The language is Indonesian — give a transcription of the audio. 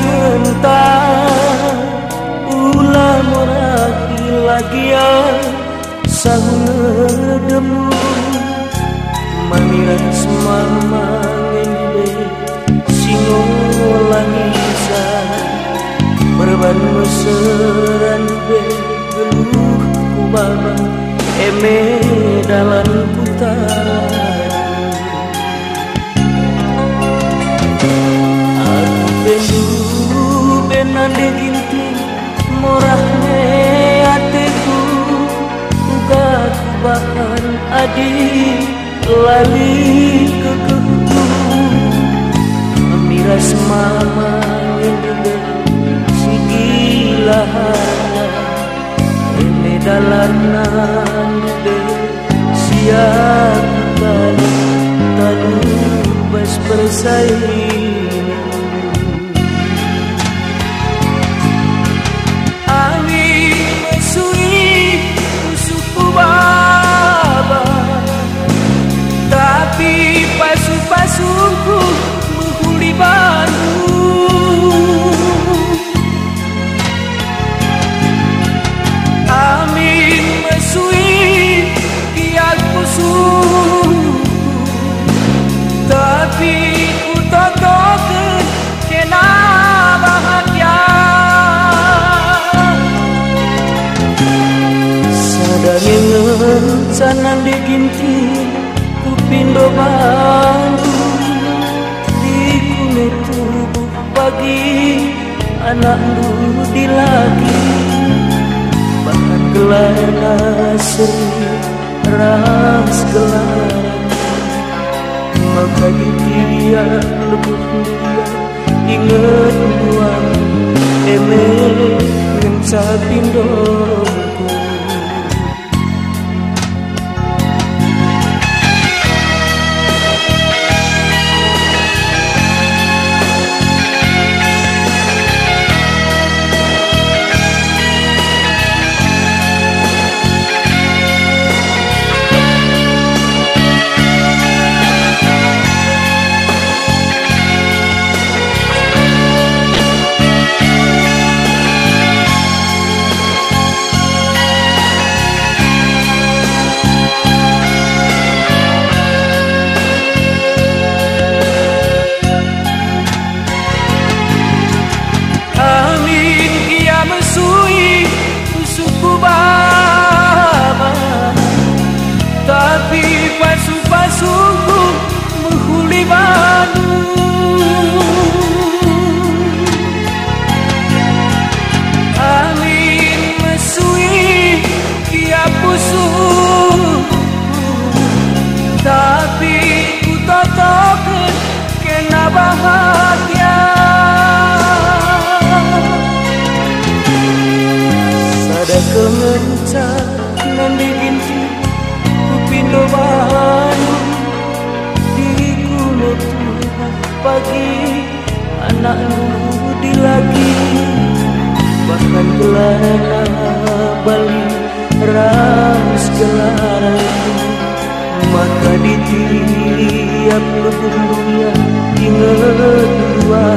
mentah ulah moraki lagia sangedemu mamiras mamangen be singolangisa berban meseran be geluh ku baba eme dalam putar aku bendu benande ginti morahne ateku uga ku bahkan adik lali kekeku miras mama ngende sigilahana eme dalanan de siap kali tanu bas persaingan angin mesui usuku baba tapi pasu-pasuku menghuli Bandung amin mesui kiat musuh tapi ku totokeun kena bahagia sadangeun sanan diginti ku pindo Bandung di kuno tubuh pagi anak nu dilagi bahkan gelana seri ras gelar maka dia lebih dia inget buang eme ngensa pindongku tapi pasu-pasuku menghuli Bandung angin mesui kia pusuh tapi ku totokeun kena bahagia sada kemenca nan diginti pindo Bandung di kuno tubuh pagi anak nu dilagi bahkan gelana Bali ras gelaran maka di tiap lubung dunia inget dua